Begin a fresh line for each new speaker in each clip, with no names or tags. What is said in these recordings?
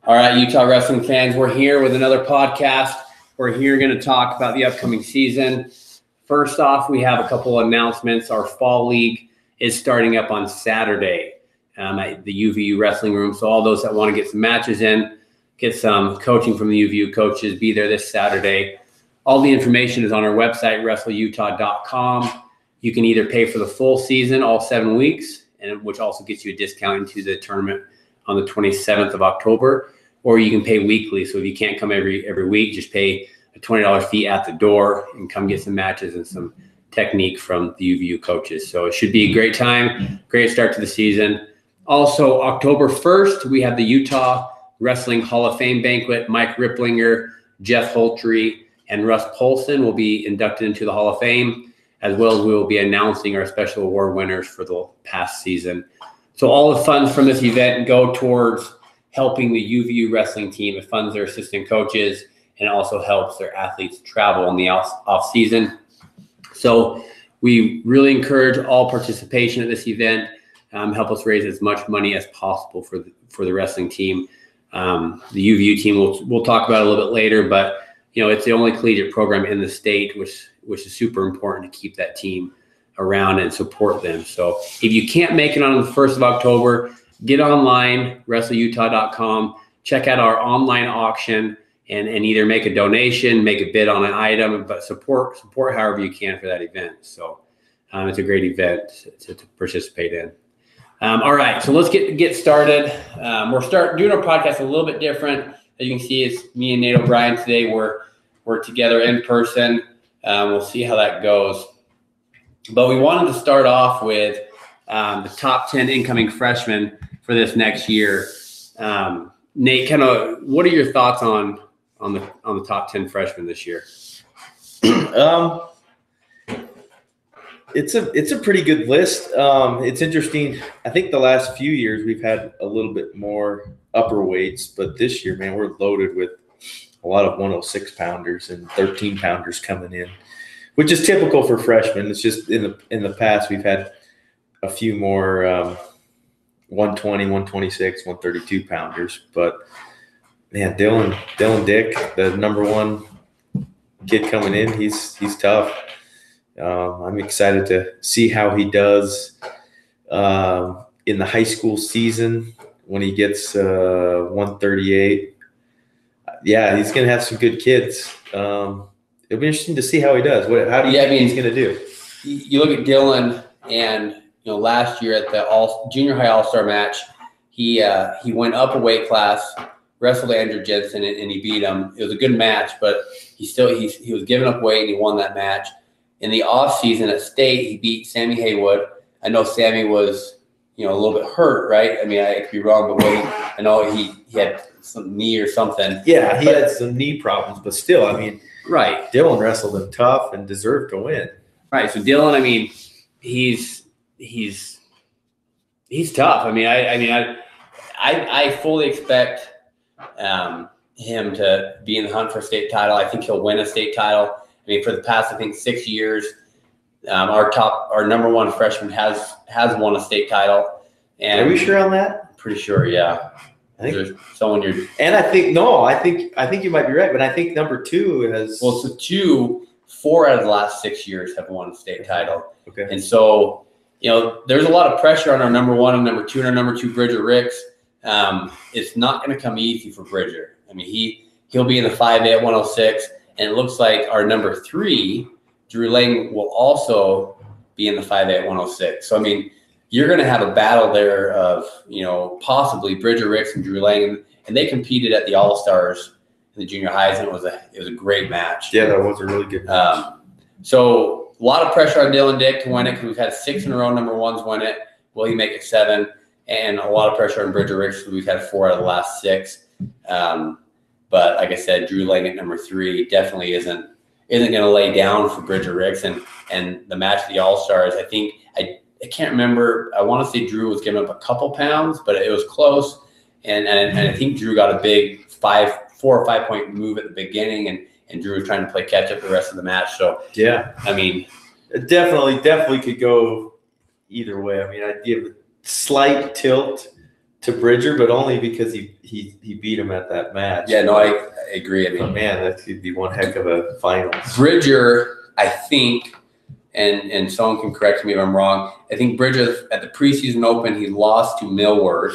All right, Utah wrestling fans, we're here with another podcast. We're here going to talk about the upcoming season. First off, we have a couple of announcements. Our fall league is starting up on Saturday at the UVU wrestling room. So all those that want to get some matches in, get some coaching from the UVU coaches, be there this Saturday. All the information is on our website, wrestleutah.com. You can either pay for the full season, all 7 weeks, and which also gets you a discount into the tournament on the 27th of October, or you can pay weekly. So if you can't come every week, just pay a $20 fee at the door and come get some matches and some technique from the UVU coaches. So it should be a great time, great start to the season. Also, October 1st, we have the Utah Wrestling Hall of Fame banquet. Mike Ripplinger, Jeff Holtry, and Russ Polson will be inducted into the Hall of Fame, as well as we will be announcing our special award winners for the past season. So all the funds from this event go towards helping the UVU wrestling team. It funds their assistant coaches and also helps their athletes travel in the off season. So we really encourage all participation at this event. Help us raise as much money as possible for the wrestling team. The UVU team we'll talk about a little bit later, but it's the only collegiate program in the state, which is super important to keep that team around and support them. So if you can't make it on the 1st of October, get online, wrestleutah.com, check out our online auction and either make a donation, make a bid on an item, but support however you can for that event. So it's a great event to participate in. All right, so let's get started. We're doing our podcast a little bit different. As you can see, it's me and Nate O'Brien today. We're together in person. We'll see how that goes. But we wanted to start off with the top 10 incoming freshmen for this next year. Nate, kind of, what are your thoughts on the top 10 freshmen this year?
It's a pretty good list. It's interesting. I think the last few years we've had a little bit more upper weights, but this year, man, we're loaded with a lot of 106 pounders and 13 pounders coming in, which is typical for freshmen. It's just in the past we've had a few more 120, 126, 132 pounders. But man, Dylan Dick, the number one kid coming in, he's tough. I'm excited to see how he does in the high school season when he gets 138. Yeah, he's going to have some good kids. It'll be interesting to see how he does. How do you think he's going to do?
You look at Dylan, and last year at the junior high all-star match, he went up a weight class, wrestled Andrew Jensen, and he beat him. It was a good match, but he was giving up weight, and he won that match. In the off season at state, he beat Sammy Haywood. I know Sammy was a little bit hurt, right? I mean, I could be wrong, but I know he had some knee or something.
Yeah, he had some knee problems, but still, I mean,
right.
Dylan wrestled him tough and deserved to win.
Right. So Dylan, I mean, he's tough. I mean, I fully expect him to be in the hunt for a state title. I think he'll win a state title. I mean, for the past, I think, 6 years, our number one freshman has won a state title. And
are we sure on that?
Pretty sure, yeah.
I think
someone
and I think you might be right, but I think number two has.
Well, so 4 out of the last 6 years have won a state title.
Okay.
And so, there's a lot of pressure on our number one and number two, and our number two, Bridger Ricks. It's not going to come easy for Bridger. I mean, he'll be in the 5A at 106, and it looks like our number 3, Drew Lang, will also be in the 5A at 106. So, I mean, you're going to have a battle there of, possibly Bridger Ricks and Drew Lang, and they competed at the All-Stars in the junior highs, and it was a great match.
Yeah, that was a really good match.
So a lot of pressure on Dylan Dick to win it because we've had 6 in a row number ones win it. Will he make it 7? And a lot of pressure on Bridger Ricks because we've had 4 out of the last 6. But like I said, Drew Lang at number 3 definitely isn't going to lay down for Bridger Ricks. And the match of the All-Stars, I think I can't remember. I want to say Drew was giving up a couple pounds, but it was close. And I think Drew got a big 4 or 5 point move at the beginning, and Drew was trying to play catch up the rest of the match. So
yeah,
I mean,
it definitely could go either way. I mean, I'd give a slight tilt to Bridger, but only because he beat him at that match.
Yeah, no, I agree. I mean,
man, that could be one heck of a finals.
Bridger, I think, and someone can correct me if I'm wrong, I think Bridger at the preseason open, he lost to Millward.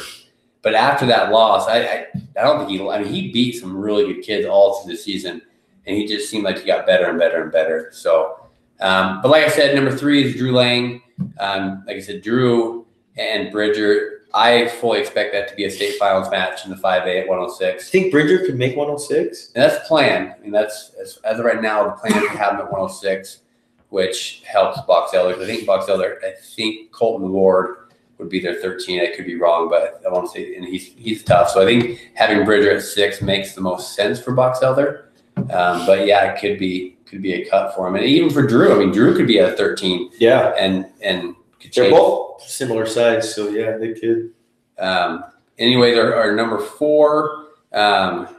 But after that loss, I don't think he beat some really good kids all through the season, and he just seemed like he got better and better and better. So, but like I said, number 3 is Drew Lang. Like I said, Drew and Bridger, I fully expect that to be a state finals match in the 5A at 106.
Think Bridger could make 106?
And that's the plan. I mean, that's as of right now, the plan is to have him at 106, which helps Box Elder. I think Colton Ward would be their 13. I could be wrong, but I want to say, and he's tough. So I think having Bridger at 6 makes the most sense for Box Elder. But yeah, it could be a cut for him, and even for Drew. I mean, Drew could be at a 13.
Yeah,
and
they're both similar size, so yeah, they could.
Anyway, our number 4.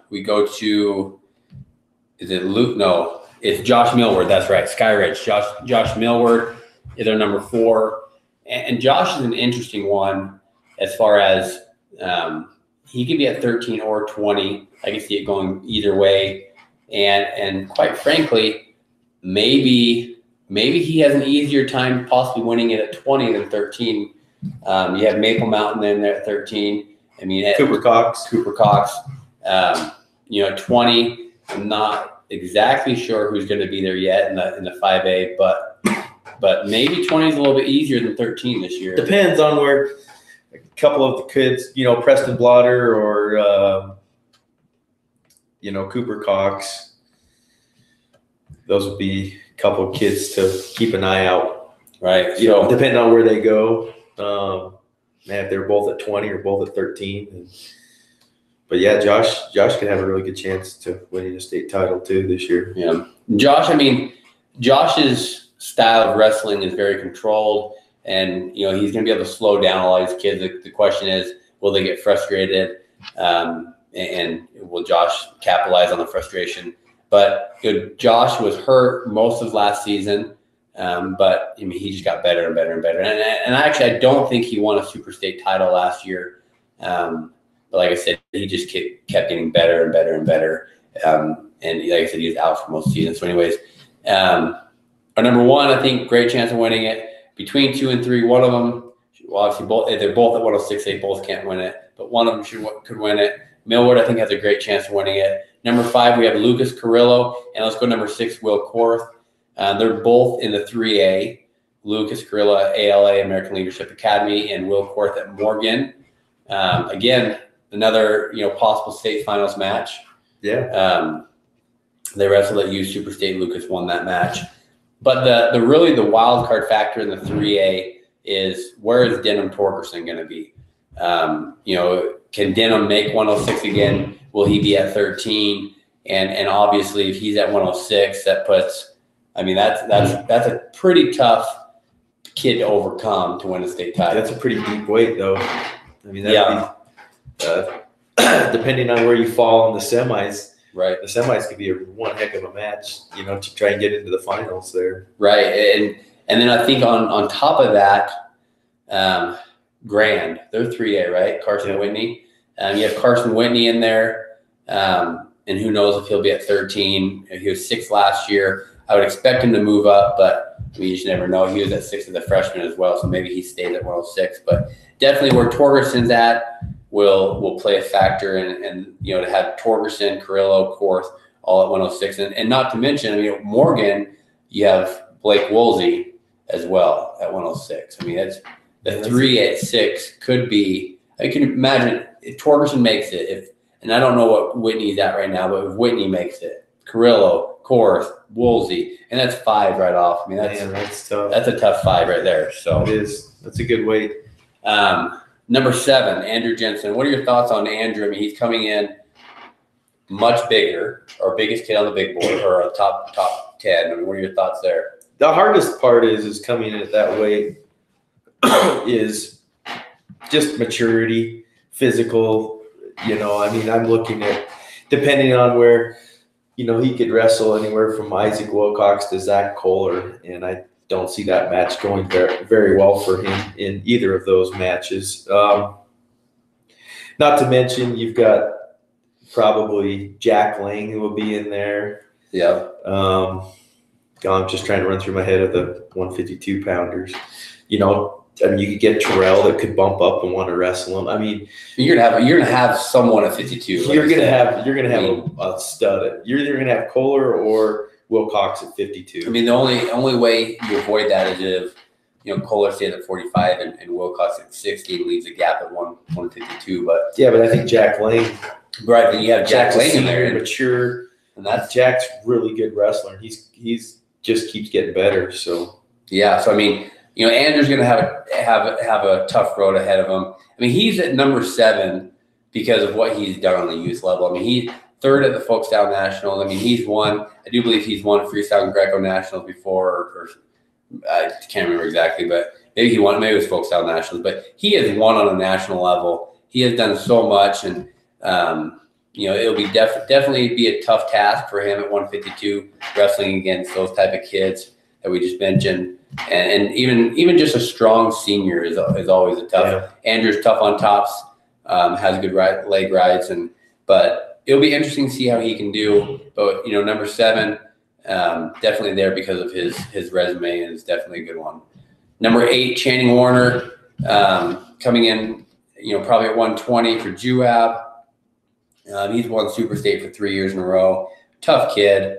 We go to, is it Luke? No, it's Josh Millward. That's right, Skyridge. Josh Millward is our number 4. And Josh is an interesting one as far as he could be at 13 or 20. I can see it going either way. And quite frankly, maybe he has an easier time possibly winning it at 20 than 13. You have Maple Mountain in there at 13. I mean,
Cooper Cox.
20. I'm not exactly sure who's going to be there yet in the 5A, but maybe 20 is a little bit easier than 13 this year.
Depends on where a couple of the kids, Preston Blotter or, Cooper Cox. Those would be a couple of kids to keep an eye out.
Right.
Depending on where they go. If they're both at 20 or both at 13. But yeah, Josh could have a really good chance to winning a state title too this year.
Yeah. Josh's style of wrestling is very controlled, and he's going to be able to slow down a lot of these kids. The question is, will they get frustrated, and will Josh capitalize on the frustration? But Josh was hurt most of last season, but I mean, he just got better and better and better. And actually, I don't think he won a super state title last year. But like I said, he just kept getting better and better and better. And like I said, he's out for most seasons. So anyways, our number 1, I think, great chance of winning it. Between 2 and 3, one of them, well, obviously they're both at 106. They both can't win it, but one of them could win it. Millward, I think, has a great chance of winning it. Number 5, we have Lucas Carrillo, and let's go number 6, Will Korth. They're both in the 3A. Lucas Carrillo at ALA, American Leadership Academy, and Will Korth at Morgan. Again, another possible state finals match.
Yeah.
They wrestled at U Super State. Lucas won that match. But the wild card factor in the 3A is, where is Denham Torgerson going to be? Can Denham make 106 again? Will he be at 13? And obviously, if he's at 106, that puts, I mean, that's a pretty tough kid to overcome to win a state title.
That's a pretty deep weight, though. I mean, depending on where you fall in the semis.
Right.
The semis could be one heck of a match, to try and get into the finals there.
Right. And then I think on top of that, Grand, they're 3A, right? Carson Whitney. You have Carson Whitney in there. And who knows if he'll be at 13. He was 6 last year. I would expect him to move up, but you just never know. He was at 6 as a freshman as well, so maybe he stayed at 106. But definitely where Torgerson's at will play a factor, and to have Torgerson, Carrillo, Korth all at 106, and not to mention, Morgan, you have Blake Woolsey as well at 106. I mean, that's the 3 at 6 could be. I can imagine if Torgerson makes it, and I don't know what Whitney's at right now, but if Whitney makes it, Carrillo, Korth, Woolsey, and that's 5 right off. I mean, that's
tough.
That's a tough 5 right there. So
it is. That's a good weight.
Number 7, Andrew Jensen. What are your thoughts on Andrew? I mean, he's coming in much bigger, our biggest kid on the big board, or a top 10. I mean, what are your thoughts there?
The hardest part is coming in at that weight is just maturity, physical. I mean, I'm looking at, depending on where, he could wrestle anywhere from Isaac Wilcox to Zach Kohler, and I don't see that match going very, very well for him in either of those matches. Not to mention you've got probably Jack Lang who will be in there.
Yeah.
I'm just trying to run through my head of the 152 pounders. You know, I mean, you could get Terrell that could bump up and want to wrestle him. I mean,
you're gonna have someone at 52.
Like you're gonna have a stud. You're either gonna have Kohler or Will Cox at 52.
I mean, the only way you avoid that is if Kohler stays at 45 and Will Cox at 60 and leaves a gap at 152. But
yeah, but I think Jack Lang.
Right, then you have Jack Lang in there,
mature, and that's Jack's really good wrestler. And he's just keeps getting better. So
yeah, so I mean, Andrew's going to have a tough road ahead of him. I mean, he's at number 7 because of what he's done on the youth level. I mean, he's 3rd at the Folkestone Nationals. I mean, he's won. I do believe he's won Freestyle and Greco Nationals before, or I can't remember exactly, but maybe he won. Maybe it was Folkestone Nationals, but he has won on a national level. He has done so much, and it'll be definitely be a tough task for him at 152, wrestling against those type of kids that we just mentioned, and even just a strong senior is always a tough. Yeah. Andrew's tough on tops, has good leg rides, but it'll be interesting to see how he can do. But number 7, definitely there because of his resume, and it's definitely a good one. Number 8, Channing Warner, coming in, probably at 120 for Juab. He's won Super State for 3 years in a row. Tough kid.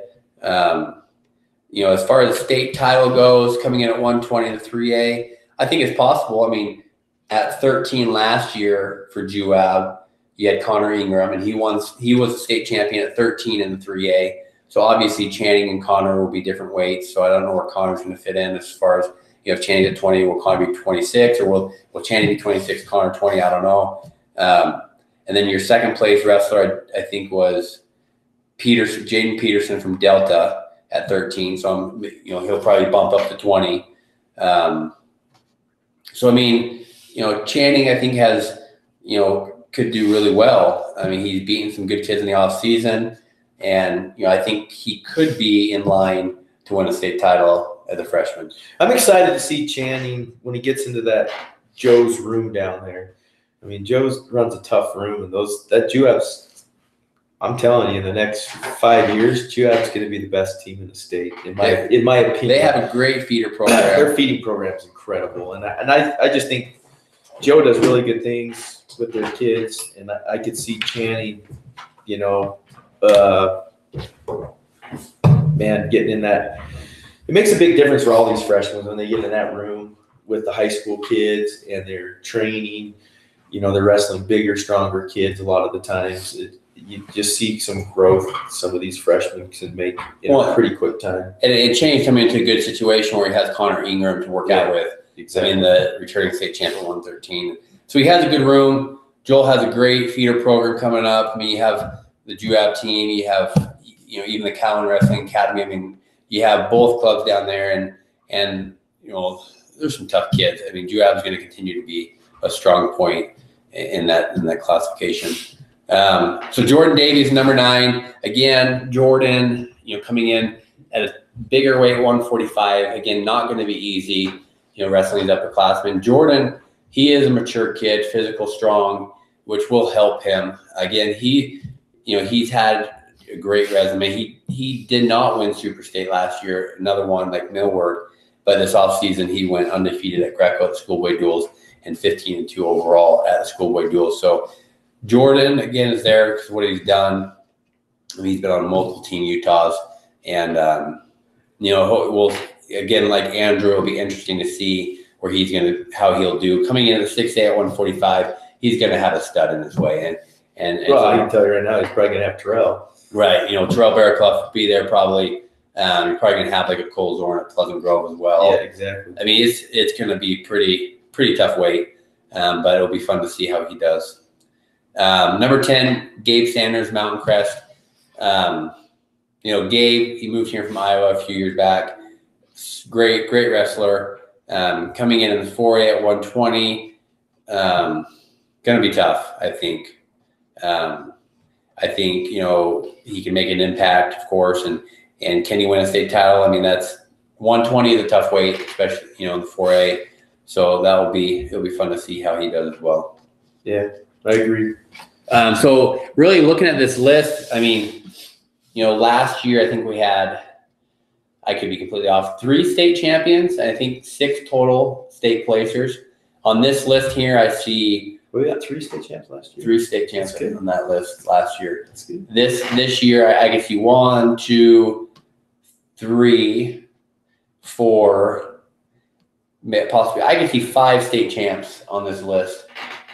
As far as the state title goes, coming in at 120 to 3A, I think it's possible. I mean, at 13 last year for Juab, you had Connor Ingram, and he was a state champion at 13 in the 3A. So obviously Channing and Connor will be different weights. So I don't know where Connor's going to fit in as far as, if Channing at 20, will Connor be 26, or will Channing be 26, Connor 20? I don't know. And then your second place wrestler, I think, was Jaden Peterson from Delta at 13. So he'll probably bump up to 20. So I mean, Channing, I think, has could do really well. I mean, he's beaten some good kids in the off season, and I think he could be in line to win a state title as a freshman.
I'm excited to see Channing when he gets into that Joe's room down there. I mean, Joe's runs a tough room, and that Juab's, I'm telling you, in the next 5 years, Juab's going to be the best team in the state, in my opinion.
They have a great feeder program.
Their feeding program is incredible, and I just think Joe does really good things with their kids, and I could see Channing, getting in that. It makes a big difference for all these freshmen when they get in that room with the high school kids and they're training. They're wrestling bigger, stronger kids a lot of the times. You just see some growth some of these freshmen can make in a pretty quick time.
And it changed him into a good situation where he has Connor Ingram to work out with.
Exactly.
I mean, the returning state champion 113. So he has a good room. Joel has a great feeder program coming up. I mean, you have the Juab team. You have, even the Cowan Wrestling Academy. I mean, you have both clubs down there, and there's some tough kids. I mean, Juab is going to continue to be a strong point in that classification. So Jordan Davies, number 9. Again, Jordan, coming in at a bigger weight, 145. Again, not going to be easy. Wrestling is upperclassman. Jordan, he is a mature kid, physical, strong, which will help him. Again, he's had a great resume. He did not win Super State last year, another one like Millward, but this offseason he went undefeated at Greco at the schoolboy duels and 15-2 overall at the schoolboy duels. So Jordan, again, is there because of what he's done. I mean, he's been on multiple Team Utahs, and we'll again, like Andrew, it'll be interesting to see where how he'll do coming in at the 6A at 145. He's going to have a stud in his way, and
well, I can tell you right now, he's probably going to have Terrell.
Right, Terrell Barraclough will be there probably. You're probably going to have like a Cole Zorn at Pleasant Grove as well.
Yeah, exactly.
I mean, it's going to be pretty tough weight, but it'll be fun to see how he does. Number 10, Gabe Sanders, Mountain Crest. Gabe, he moved here from Iowa a few years back. Great wrestler. Coming in the 4A at 120. Going to be tough, I think. I think, he can make an impact, of course, and can he win a state title? I mean, that's 120 is a tough weight, especially, in the 4A. So it'll be fun to see how he does as well.
Yeah. I agree.
So really looking at this list, I mean, last year I think we had, I could be completely off, 3 state champions. I think 6 total state placers. On this list here, I see
we got 3 state champs last year.
3 state champions on that list last year.
That's good.
This year, I can see 1, 2, 3, 4, possibly. I can see 5 state champs on this list.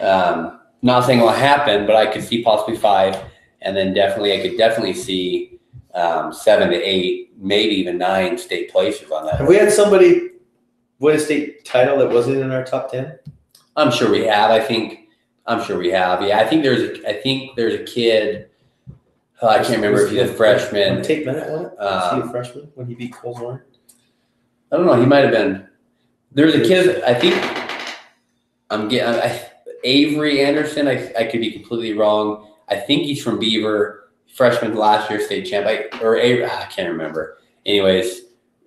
Not saying it will happen, but I could see possibly 5, and then I could definitely see 7 to 8, maybe even 9 state placers on that.
Have we had somebody win a state title that wasn't in our top 10?
I'm sure we have. I'm sure we have. Yeah, I think there's a kid. I can't remember if he's a freshman.
Tate Bennett won it. Was he a freshman when he beat Coles Warren?
I don't know. He might have been. There's a kid. I think Avery Anderson. I could be completely wrong. I think he's from Beaver. Freshman last year state champ. I can't remember. Anyways,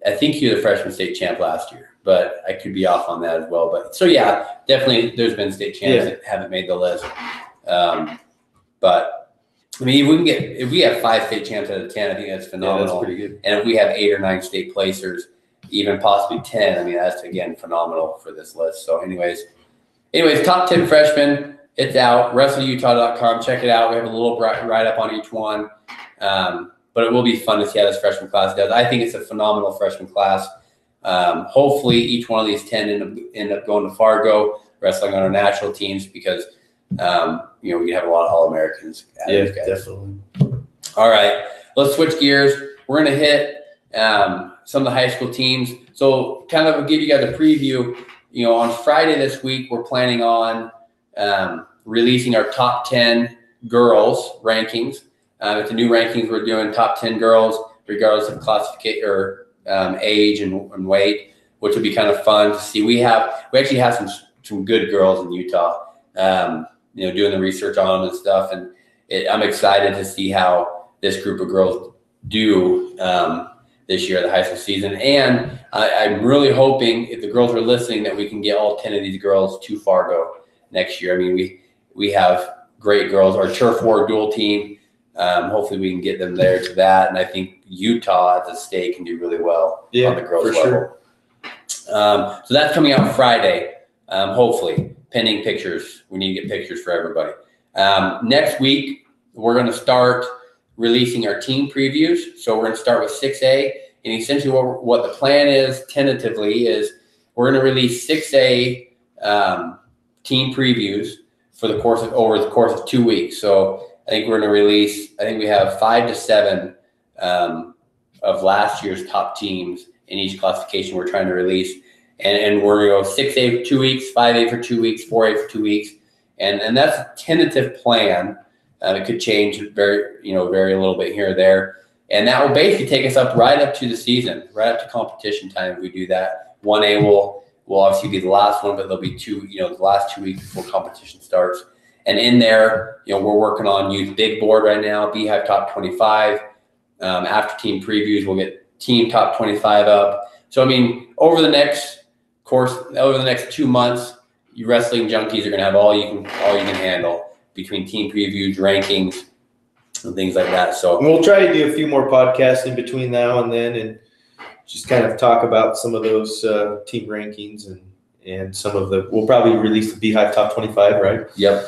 I think he was a freshman state champ last year, but I could be off on that as well. But so yeah, definitely there's been state champs that haven't made the list. But I mean, if we have 5 state champs out of 10, I think that's phenomenal.
Yeah, that's pretty good.
And if we have 8 or 9 state placers, even possibly 10, I mean, that's again phenomenal for this list. So anyways, top 10 freshmen. It's out, wrestleutah.com. Check it out. We have a little write-up on each one. But it will be fun to see how this freshman class does. I think it's a phenomenal freshman class. Hopefully, each one of these 10 end up going to Fargo, wrestling on our national teams because, we have a lot of All-Americans.
Yeah, definitely.
All right, let's switch gears. We're going to hit some of the high school teams. So kind of give you guys a preview. On Friday this week, we're planning on releasing our top 10 girls rankings. It's a new rankings we're doing, top 10 girls, regardless of classification or age and weight, which will be kind of fun to see. We actually have some good girls in Utah, doing the research on them and stuff. And I'm excited to see how this group of girls do this year at the high school season. And I'm really hoping, if the girls are listening, that we can get all 10 of these girls to Fargo next year. I mean, we have great girls. Our turf war dual team, hopefully we can get them there to that. And I think Utah as a state can do really well on the girls level. Sure. So that's coming out Friday, hopefully, pending pictures. We need to get pictures for everybody. Next week, we're going to start releasing our team previews. So we're going to start with 6A. And essentially what the plan is tentatively is we're going to release 6A team previews over the course of 2 weeks. So I think we're going to release, we have 5 to 7 of last year's top teams in each classification we're trying to release. And we're going to go 6A for 2 weeks, 5A for 2 weeks, 4A for 2 weeks. And that's a tentative plan. It could change very a little bit here or there. And that will basically take us right up to the season, right up to competition time if we do that. 1A will obviously be the last one, but there'll be the last 2 weeks before competition starts. And in there, we're working on youth big board right now, Beehive top 25. After team previews, we'll get team top 25 up. So, I mean, over the next 2 months, you wrestling junkies are going to have all you can handle between team previews, rankings, and things like that. So
we'll try to do a few more podcasts in between now and then, and just kind of talk about some of those team rankings and some of we'll probably release the Beehive top 25, right?
Yep.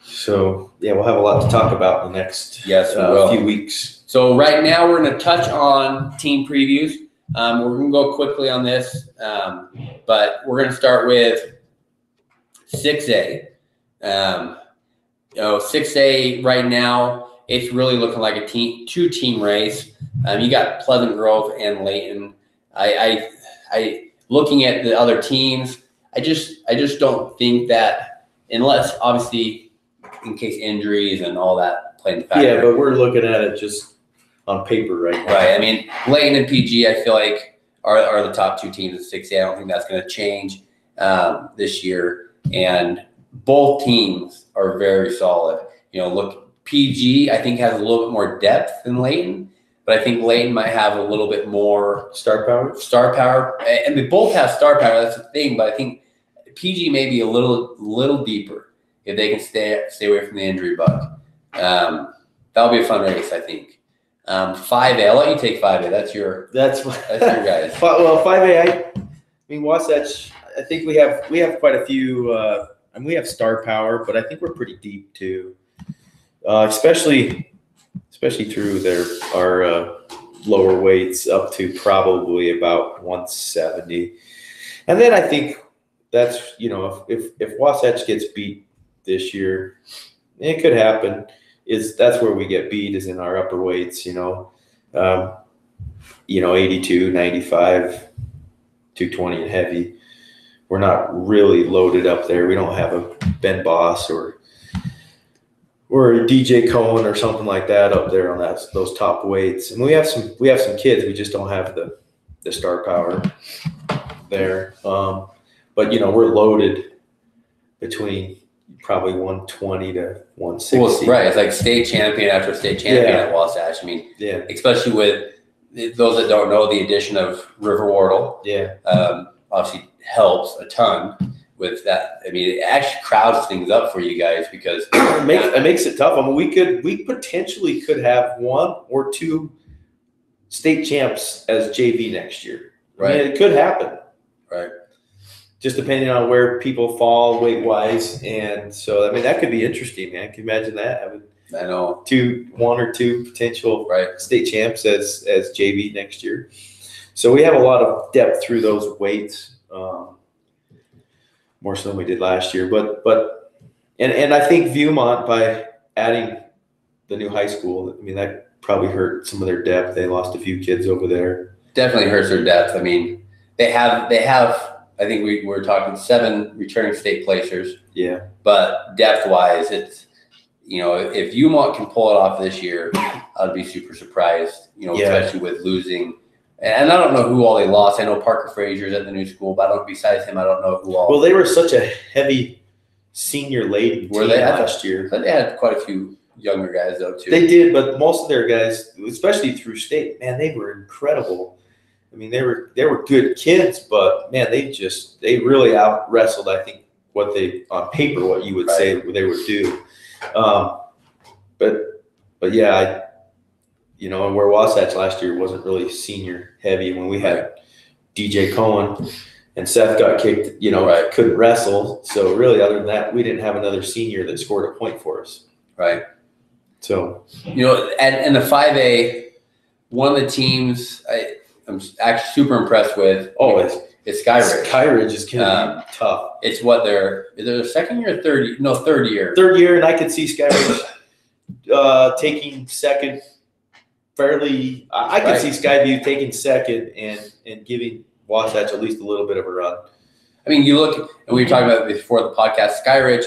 So yeah, we'll have a lot to talk about in the next few weeks.
So right now we're going to touch on team previews. We're going to go quickly on this, but we're going to start with 6A. 6A right now, it's really looking like a two-team race. You got Pleasant Grove and Layton. I looking at the other teams, I just don't think that, unless obviously in case injuries and all that play in the factor.
Yeah, but we're looking at it just on paper right now.
Right. I mean, Layton and PG, I feel like are the top 2 teams in 6A. I don't think that's going to change this year. And both teams are very solid. Look, PG, I think, has a little bit more depth than Layton, but I think Layton might have a little bit more
star power.
And they both have star power. That's the thing. But I think PG may be a little deeper.
if they can stay away from the injury bug. That'll be a fun race, I think. 5A, I'll let you take 5A. That's your guys.
Well, 5A, I mean, Wasatch, I think we have quite a few, and we have star power, but I think we're pretty deep too, especially through our lower weights up to probably about 170. And then I think that's, if Wasatch gets beat this year, it could happen. That's where we get beat is in our upper weights, 82, 95, 220 and heavy. We're not really loaded up there. We don't have a Ben Boss or a DJ Cohen or something like that up there on those top weights. And we have some kids. We just don't have the star power there. But we're loaded between probably 120 to 160.
Well, right. It's like state champion after state champion at Wasatch. I mean, especially with those that don't know, the addition of River Wardle, obviously helps a ton with that. I mean, it actually crowds things up for you guys because
it makes it tough. I mean, we potentially could have 1 or 2 state champs as JV next year.
Right.
I mean, it could happen.
Right.
Just depending on where people fall weight wise. And so, I mean, that could be interesting, man. Can you imagine that?
I know
1 or 2 potential state champs as JV next year. So we have a lot of depth through those weights, more so than we did last year. But I think Viewmont, by adding the new high school, I mean, that probably hurt some of their depth. They lost a few kids over there.
Definitely hurts their depth. I mean, they have. I think we were talking 7 returning state placers.
Yeah. But
depth wise, it's if Viewmont can pull it off this year, I'd be super surprised. Especially with losing. And I don't know who all they lost. I know Parker Frazier's at the new school, but besides him, I don't know who all.
Well, they were such a heavy senior laden team last year.
But they had quite a few younger guys though too.
They did, but most of their guys, especially through state, man, they were incredible. I mean, they were good kids, but man, they really out wrestled. I think what you would say they would do. But yeah, and where Wasatch last year wasn't really senior heavy when we had DJ Cohen and Seth got kicked, couldn't wrestle. So really, other than that, we didn't have another senior that scored a point for us.
Right.
So,
and the 5A, one of the teams I'm actually super impressed with. It's Skyridge.
Skyridge is going to be tough.
It's what is it their second year or third year? No, third year.
Third year, and I could see Skyridge taking second fairly. I could see Skyview taking second and giving Wasatch at least a little bit of a run.
I mean, you look, and we were talking about it before the podcast, Skyridge,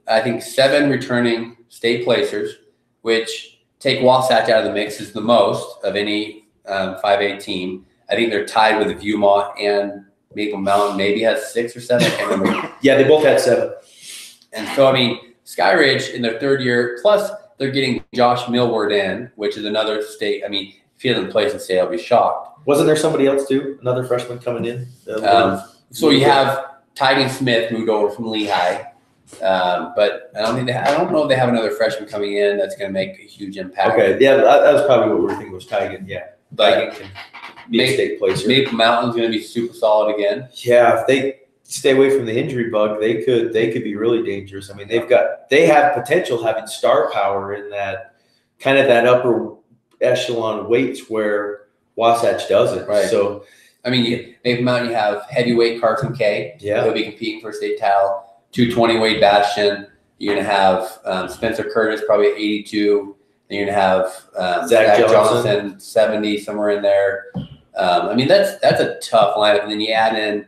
I think 7 returning state placers, which take Wasatch out of the mix is the most of any 5A team. I think they're tied with Viewmont and Maple Mountain. Maybe has 6 or 7. I can't remember.
Yeah, they both had 7.
And so, I mean, Skyridge in their third year, plus they're getting Josh Millward in, which is another state. I mean, if he doesn't place in state, I'll be shocked.
Wasn't there somebody else too? Another freshman coming in?
So you have Tygan Smith moved over from Lehigh. But I don't know if they have another freshman coming in that's going to make a huge impact.
Okay, yeah, that was probably what we were thinking was Tygan. Yeah, Tygan can be a state placer.
Maple Mountain's going to be super solid again.
Yeah, if they stay away from the injury bug, they could be really dangerous. I mean, they have potential having star power in that kind of that upper echelon weights where Wasatch doesn't.
Right.
So,
I mean, Maple Mountain, you have heavyweight Carson K.
Yeah,
he'll be competing for a state title. 220 weight Bastion. You're going to have Spencer Curtis, probably 82. Then you're going to have Zach Johnson, 70, somewhere in there. I mean, that's a tough lineup. And then you add in,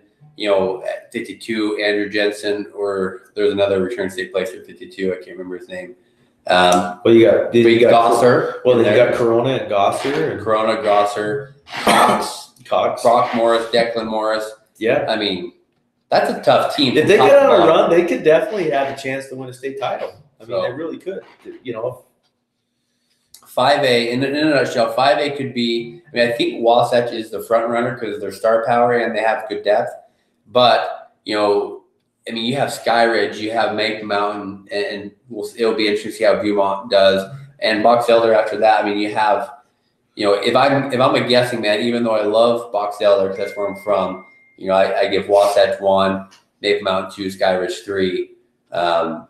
at 52, Andrew Jensen, or there's another return state placer at 52. I can't remember his name.
Well, you got
Gosser.
Well, then you got Corona and Gosser. And
Corona, Gosser, Cox, Brock Morris, Declan Morris.
Yeah.
I mean, that's a tough team.
If they get on a run, they could definitely have a chance to win a state title. I mean, they really could.
5A, in a nutshell, 5A could be, I mean, I think Wasatch is the front runner because of their star power and they have good depth. But, I mean, you have Skyridge, you have Maple Mountain, and it'll be interesting to see how Viewmont does, and Box Elder after that. I mean, you have, if I'm a guessing man, even though I love Box Elder because that's where I'm from, I give Wasatch 1, Maple Mountain 2, Skyridge 3, and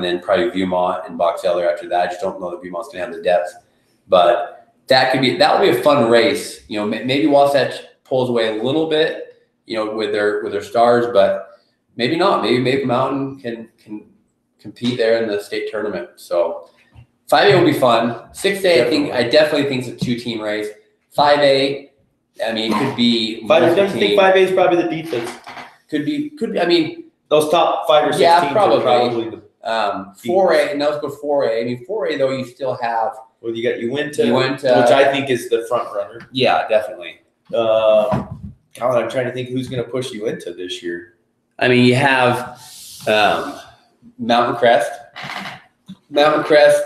then probably Viewmont and Box Elder after that. I just don't know that Viewmont's gonna have the depth, but that will be a fun race. Maybe Wasatch pulls away a little bit, with their stars, but maybe not. Maybe Maple Mountain can compete there in the state tournament. So 5A will be fun. 6A, I definitely think it's a 2-team race. 5A, I mean, it could be.
I think 5A is probably the deepest.
Could be. I mean,
those top 5 or 6 teams
probably.
are probably the
4A. Now let's go 4A. I mean, 4A though, you still have.
Well, you got Uinta, which I think is the front runner.
Yeah, definitely.
I'm trying to think who's going to push Uinta this year.
I mean, you have Mountain Crest. Mountain Crest,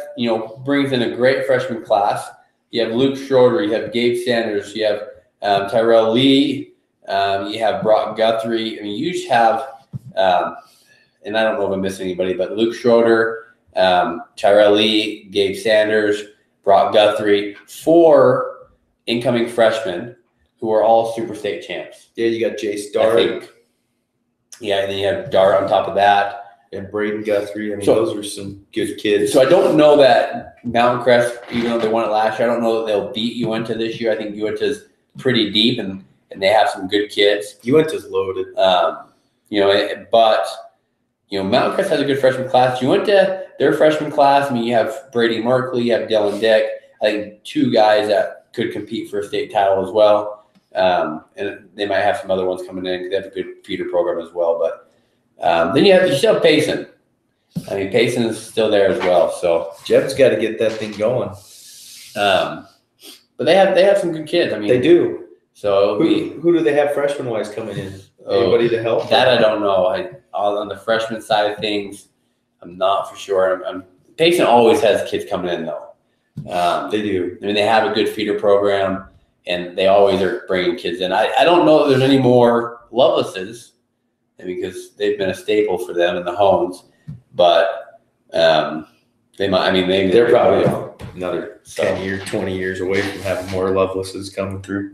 brings in a great freshman class. You have Luke Schroeder, you have Gabe Sanders, you have Tyrell Lee, you have Brock Guthrie. I mean, you just have, and I don't know if I'm missing anybody, but Luke Schroeder, Tyrell Lee, Gabe Sanders, Brock Guthrie, 4 incoming freshmen who are all Super State champs.
Yeah, you got Jace Dart.
Yeah, and then you have Dart on top of that.
And Braden Guthrie. I mean, those are some good kids.
So I don't know that Mountain Crest, even though they won it last year, I don't know that they'll beat Uinta this year. I think Uinta's pretty deep, and they have some good kids.
Uinta's loaded.
But Mountain Crest has a good freshman class. Uinta, their freshman class, I mean, you have Brady Merkley, you have Dylan Dick. I think 2 guys that could compete for a state title as well. And they might have some other ones coming in because they have a good feeder program as well. But then you still have Payson. I mean, Payson is still there as well. So
Jeff's got to get that thing going.
But they have some good kids. I mean,
they do.
So
who do they have freshman wise coming in? Anybody to help?
That I don't know. On the freshman side of things, I'm not for sure. Payson always has kids coming in though.
They do.
I mean, they have a good feeder program, and they always are bringing kids in. I don't know if there's any more Lovelaces, because they've been a staple for them in the homes, but they might. I mean,
they're probably another 10 years, 20 years away from having more Lovelaces coming through.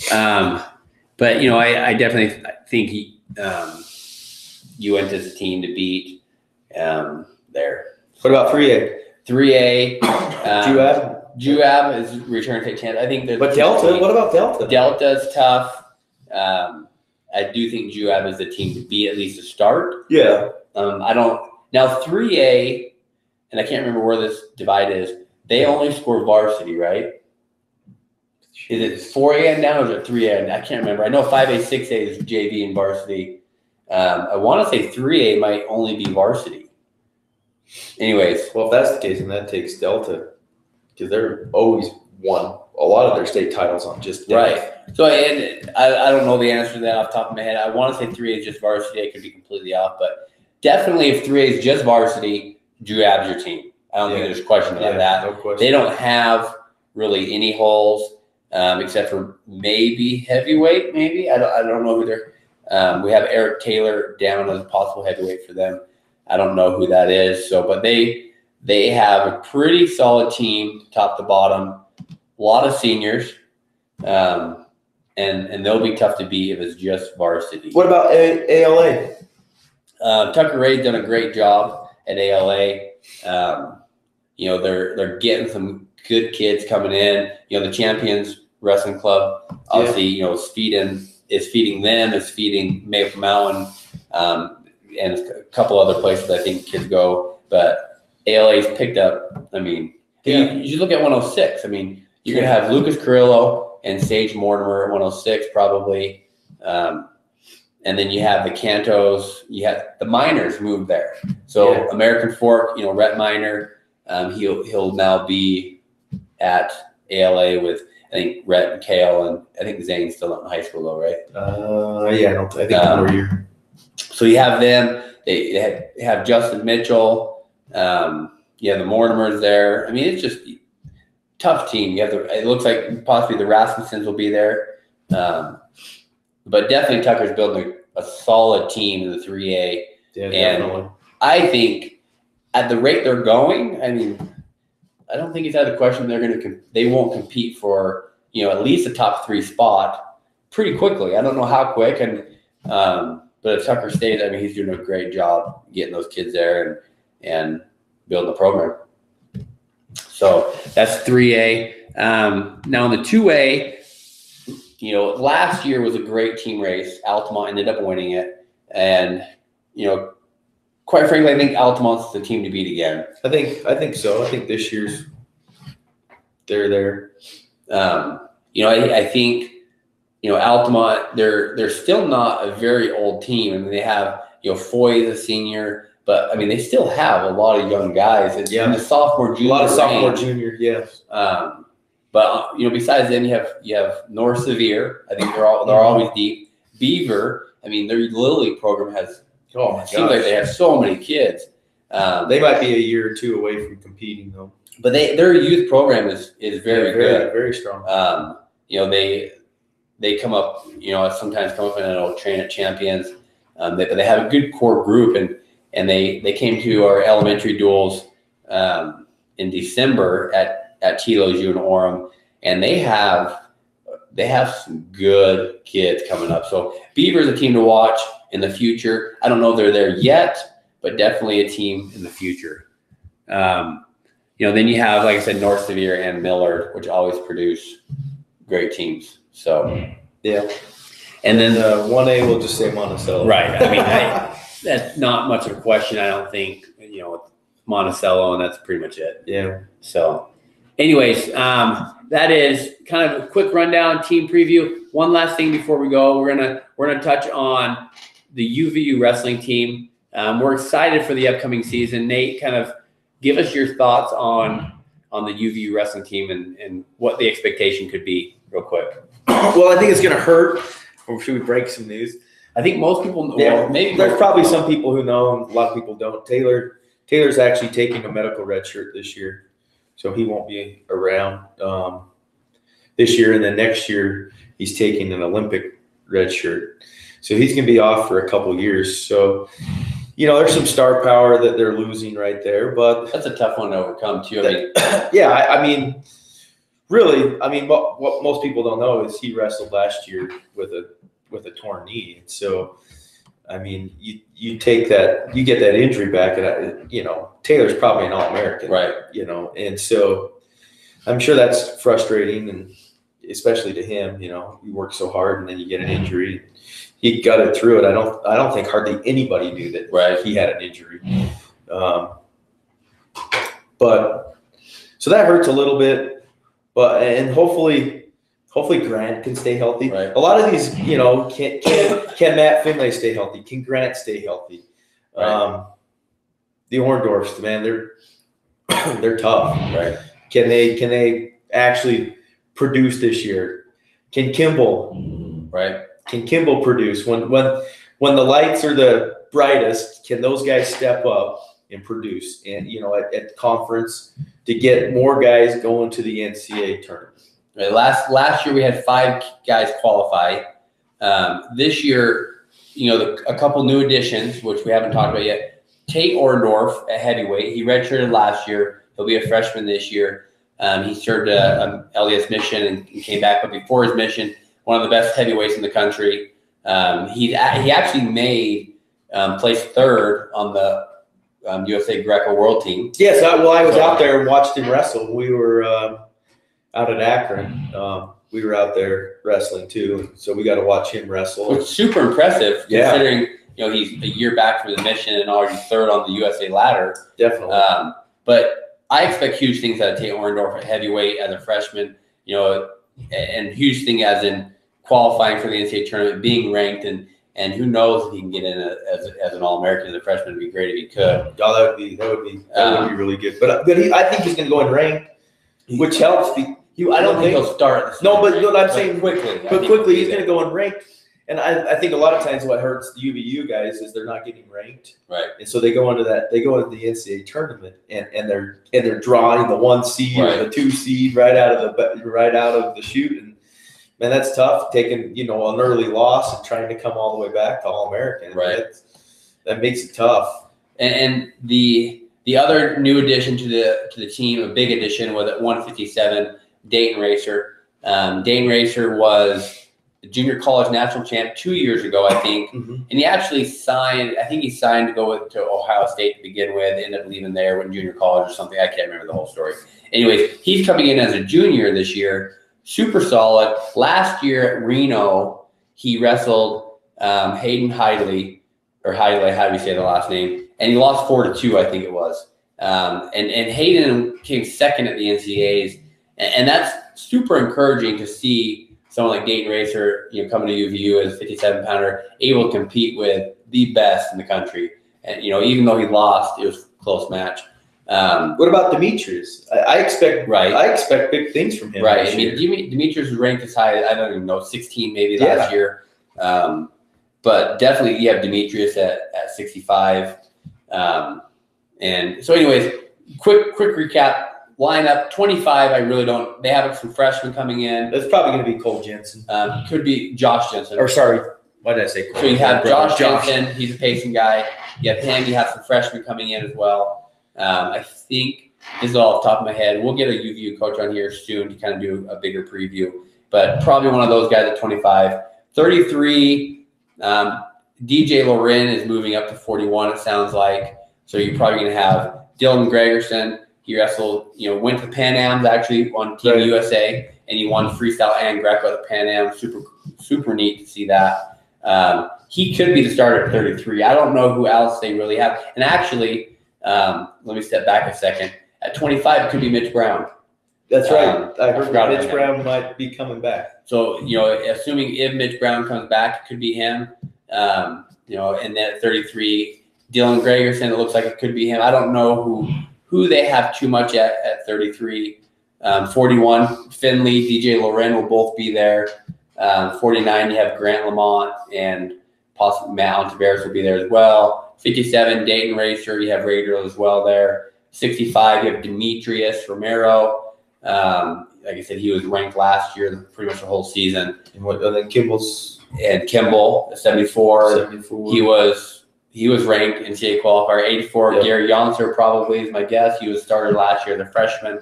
But I definitely think Uinta's a team to beat there.
What about 3A?
3A. Juab is return state champ. I think there's.
But Delta. What about Delta?
Delta's tough. I do think Juab is the team to beat, at least to start.
Yeah.
I don't. Now 3A, and I can't remember where this divide is. They only score varsity, right? Is it 4A and down, or is it 3A? I can't remember. I know 5A, 6A is JV and varsity. I want to say 3A might only be varsity. Anyways.
Well, if that's the case, then that takes Delta, because they're always won a lot of their state titles on just depth.
Right. So, and I don't know the answer to that off the top of my head. I want to say 3A is just varsity. I could be completely off, but definitely if 3A is just varsity, Juab's your team. I don't think there's a question about that.
No question.
They don't have really any holes except for maybe heavyweight. Maybe I don't know who they're. We have Eric Taylor down as a possible heavyweight for them. I don't know who that is. So, but they have a pretty solid team, top to bottom. A lot of seniors, and they'll be tough to beat if it's just varsity.
What about ALA?
Tucker Ray's done a great job at ALA. They're getting some good kids coming in. The Champions Wrestling Club, obviously, is feeding them, is feeding Maple Mountain, and a couple other places I think kids go. But ALA's picked up. I mean, you look at 106. I mean, you're going to have Lucas Carrillo and Sage Mortimer at 106 probably. And then you have the Cantos. You have the Miners moved there. So American Fork, Rhett Miner, he'll now be at ALA with, I think, Rhett and Kale, and I think Zane's still not in high school though, right?
I think 4 years. So
you have them. They have Justin Mitchell. The Mortimers there. I mean, it's just a tough team. It looks like possibly the Rasmussens will be there. But definitely Tucker's building a solid team in the 3A.
Yeah,
And
definitely.
I think at the rate they're going, I mean, I don't think it's out of the question they won't compete for, at least a top 3 spot pretty quickly. I don't know how quick, and but at Tucker State, I mean, he's doing a great job getting those kids there and building the program. So that's 3A. Now in the 2A, last year was a great team race. Altamont ended up winning it, and quite frankly, I think Altamont's the team to beat again.
I think so. I think this year's they're there.
I think Altamont, they're still not a very old team. I mean, they have Foy is a senior, but I mean they still have a lot of young guys. It's in the sophomore, junior,
a lot of sophomore,
range.
junior, yes.
But besides them, you have North Sevier. I think they're always deep. Beaver. I mean, their Lily program has.
Oh my
it seems like they have so many kids.
They might be a year or two away from competing though.
But their youth program is very good,
very strong.
They come up, sometimes come up and train at champions. But they have a good core group, and they came to our elementary duels in December at Tilo's U in Orem, and they have some good kids coming up. So Beaver's a team to watch in the future. I don't know if they're there yet, but definitely a team in the future. Then you have, like I said, North Sevier and Millard, which always produce great teams. So,
yeah.
And then
1A, we'll just say Monticello.
Right. I mean, that's not much of a question, I don't think, Monticello, and that's pretty much it.
Yeah.
So, anyways, that is kind of a quick rundown, team preview. One last thing before we go, we're gonna touch on the UVU wrestling team. We're excited for the upcoming season. Nate, kind of give us your thoughts on the UVU wrestling team and what the expectation could be, real quick.
Well, I think it's going to hurt. Or should we break some news?
I think most people know.
Yeah,
well, maybe
there's probably some people who know, and a lot of people don't. Taylor's actually taking a medical red shirt this year, so he won't be around this year. And then next year, he's taking an Olympic red shirt, so he's going to be off for a couple years. So, there's some star power that they're losing right there, but
that's a tough one to overcome too. I mean,
yeah, I mean, really, what most people don't know is he wrestled last year with a torn knee. And so, I mean, you take that, you get that injury back, and Taylor's probably an All-American,
right?
And so I'm sure that's frustrating, and especially to him. You work so hard, and then you get an injury. He gutted through it. I don't think hardly anybody knew that he had an injury. But so that hurts a little bit. And hopefully Grant can stay healthy.
Right.
A lot of these, can Matt Finlay stay healthy? Can Grant stay healthy?
Right.
The Orndorffs, man, they're tough.
Right.
Can they actually produce this year? Can Kimball?
Right.
Can Kimball produce when the lights are the brightest? Can those guys step up and produce? And at conference to get more guys going to the NCAA tournament.
Right. Last year we had 5 guys qualify. This year, a couple new additions, which we haven't talked about yet. Tate Orndorff at heavyweight. He redshirted last year. He'll be a freshman this year. He served a LDS mission and came back, but before his mission, one of the best heavyweights in the country. He actually made placed 3rd on the USA Greco World Team.
Yes, I was out there and watched him wrestle. We were out at Akron. We were out there wrestling too, so we got to watch him wrestle.
It's super impressive considering he's a year back from the mission and already 3rd on the USA ladder.
Definitely.
But I expect huge things out of Tate Orndorff at heavyweight as a freshman. And huge thing as in qualifying for the NCAA tournament, being ranked, and who knows if he can get in as an All-American as a freshman. It'd be great if he could.
Oh, that would be really good. But I think he's going to go in ranked, which helps.
I don't think he'll start.
No, but I'm saying
quickly.
But quickly, he's going to go in ranked. And I think a lot of times what hurts the UVU guys is they're not getting ranked.
Right.
And so they go into the NCAA tournament and they're drawing the 1 seed or the 2 seed right out of the chute. And man, that's tough, taking an early loss and trying to come all the way back to All-American.
Right.
that makes it tough.
And the other new addition to the team, a big addition, was at 157, Dayton Racer. Dayton Racer was the junior college national champ 2 years ago, I think. And he actually signed, I think he signed to go to Ohio State to begin with, ended up leaving there, went to junior college or something. I can't remember the whole story. Anyways, he's coming in as a junior this year, super solid. Last year at Reno, he wrestled Hayden Hidley, or Hidley, how do you say the last name? And he lost 4-2, I think it was. And Hayden came second at the NCAAs. And that's super encouraging to see someone like Dayton Racer, coming to UVU as a 57-pounder, able to compete with the best in the country. And, even though he lost, it was a close match.
What about Demetrius? I expect big things from him.
Right. I mean, Demetrius was ranked as high, I don't even know, 16 maybe last year. But definitely you have Demetrius at 65. And so anyways, quick recap. Lineup 25. I really don't. They have some freshmen coming in.
That's probably going to be Cole Jensen.
Could be Josh Jensen.
Or sorry, why did I say Cole?
So you have Josh Jensen. He's a pacing guy. You have him. You have some freshmen coming in as well. I think this is all off the top of my head. We'll get a UVU coach on here soon to kind of do a bigger preview. But probably one of those guys at 25. 33. DJ Loren is moving up to 41. It sounds like. So you're probably going to have Dylan Gregerson. He wrestled, went to Pan Am's actually on Team USA, and he won freestyle and Greco at the Pan Am. Super neat to see that. He could be the starter at 33. I don't know who else they really have. And actually, let me step back a second. At 25, it could be Mitch Brown.
That's right. I heard that Mitch Brown might be coming back.
So, assuming if Mitch Brown comes back, it could be him. And then at 33, Dylan Gregerson, it looks like it could be him. I don't know who they have too much at 33. 41, Finley, DJ Loren will both be there. 49, you have Grant Lamont and possibly Matt Ontiveros will be there as well. 57, Dayton Racer, you have Raider as well there. 65, you have Demetrius Romero. Like I said, he was ranked last year, pretty much the whole season.
And then
Kimball, 74. He was ranked NCAA qualifier. 84, yep. Gary Yonser probably is my guess. He was starter last year, the freshman.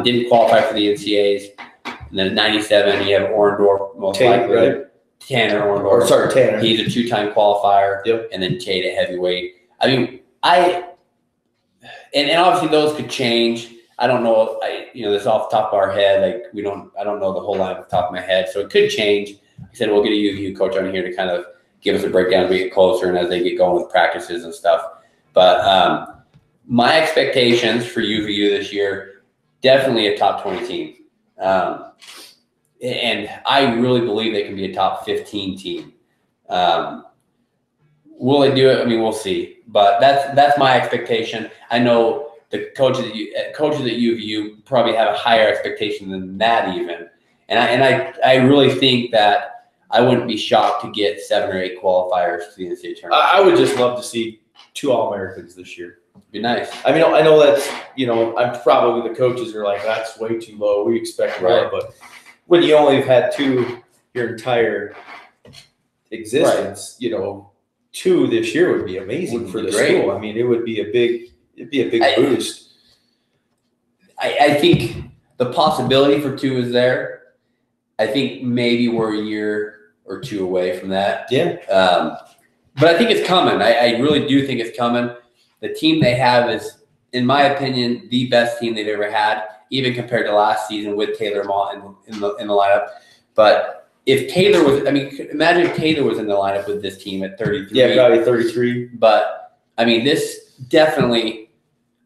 Didn't qualify for the NCAAs. And then 97, you have Orndorff, most likely. Right? Tanner Orndorff.
Tanner.
He's a 2-time qualifier. Yep. And then Tate at heavyweight. I mean, and obviously those could change. I don't know. This off the top of our head. I don't know the whole line off the top of my head. So it could change. I said we'll get a UVU coach on here to kind of give us a breakdown as we get closer and as they get going with practices and stuff. But my expectations for UVU this year, definitely a top 20 team. And I really believe they can be a top 15 team. Will they do it? I mean, we'll see. But that's my expectation. I know the coaches at UVU probably have a higher expectation than that even. And I really think that I wouldn't be shocked to get 7 or 8 qualifiers to the NCAA tournament.
I would just love to see 2 All-Americans this year.
Be nice.
I mean, I know that's, I'm probably the coaches are like, that's way too low. We expect more. Right. But when you only have had 2 your entire existence, 2 this year would be amazing for the school. I mean, it'd be a big boost.
I think the possibility for 2 is there. I think maybe we're a year or 2 away from that.
Yeah.
But I think it's coming. I really do think it's coming. The team they have is, in my opinion, the best team they've ever had, even compared to last season with Taylor Mott in the lineup. But if Taylor was, imagine if Taylor was in the lineup with this team at 33.
Yeah, probably 33.
But, this definitely,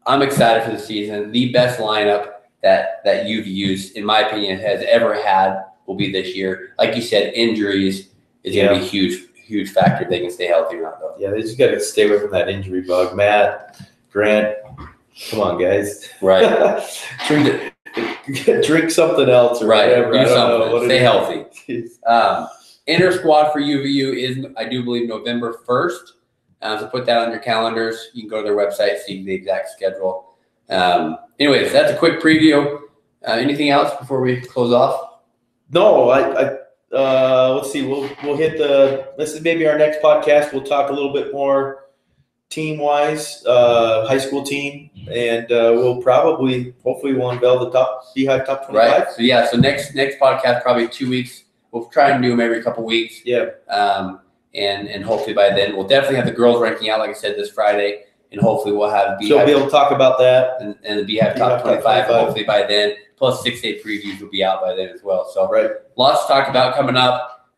I'm excited for the season. The best lineup that UVU, in my opinion, has ever had will be this year. Like you said, injuries is going to be a huge factor if they can stay healthy or not, though.
Yeah, they just got to stay away from that injury bug. Matt, Grant, come on, guys.
Right.
Drink something else or whatever.
Do something. Stay healthy. Inter squad for UVU is, I do believe, November 1st. So put that on your calendars. You can go to their website, see the exact schedule. Anyways, that's a quick preview. Anything else before we close off?
No, I let's see. We'll hit this is maybe our next podcast. We'll talk a little bit more team wise, high school team, and we'll hopefully we'll unveil the Beehive top 25.
Right. So yeah. So next podcast probably 2 weeks. We'll try and do them every couple weeks.
Yeah.
And hopefully by then we'll definitely have the girls ranking out, like I said, this Friday, and hopefully we'll have
Beehive. So we'll be able to talk about that
and the Beehive top 25. Hopefully by then, plus 6-8 previews will be out by then as well. So
right.
Lots to talk about coming up.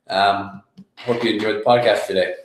Hope you enjoyed the podcast today.